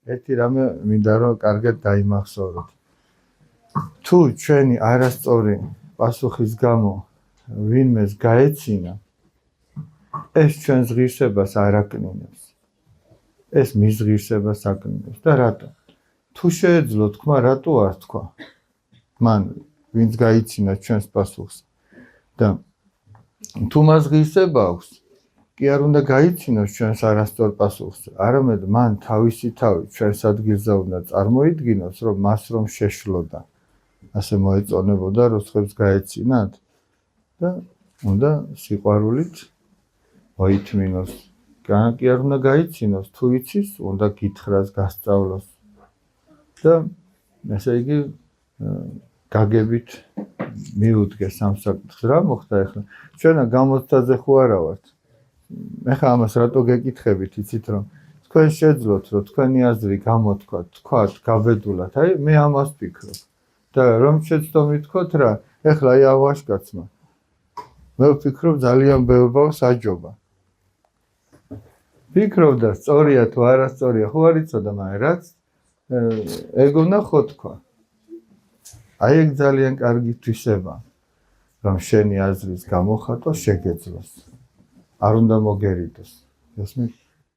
ერთი რამე მინდა რომ კარგად დაიმახსოვროთ. თუ ჩვენი არასწორი პასუხის გამო ვინმეს გაეცინა, ეს ჩვენს ღირსებას არ აკნინებს. ეს მის ღირსებას აკნინებს და რატო? თუ შეეძლო თქვა, რატო არ თქვა? მან ვინც გაიცინა ჩვენს პასუხს და თუ მას ღირსება აქვს, კი არ უნდა გაიცინოს ჩვენს არასწორ პასუხს, არამედ მან თავისი თავი ჩვენს ადგილზე უნდა წარმოიდგინოს, რომ მას რომ შეშლოდა, ასე მოეწონებოდა, როცხებს გაეცინათ და უნდა სიყვარულით მოითმინოს. კი არ უნდა გაიცინოს, თუ იცის, უნდა გითხრას, გასწავლოს და ესე იგი გაგებით მიუდგეს ამ საკითხს. რა მოხდა ახლა? ჩვენა გამოცდაზე ხო არა ვართ. ეხლა ამას რატო გეკითხებით, იცით რომ თქვენ შეძლოთ, რომ თქვენი აზრი გამოთქვათ, თქვათ, გაბედულად, აი მე ამას ვფიქრობ. და რომ შეცდომით თქვათ რა, ეხლა აი ამ ვაჟკაცმა. მე ვფიქრობ ძალიან ბევრს აჯობა. ფიქრობდა სწორია თუ არასწორია, ხო არ იცოდა, მაგრამ რაც ეგონა ხო თქვა. აი ეგ ძალიან კარგი თვისება, რომ შენი აზრის გამოხატვა შეგეძლოს. არ უნდა მოგერიდოს. ესმის?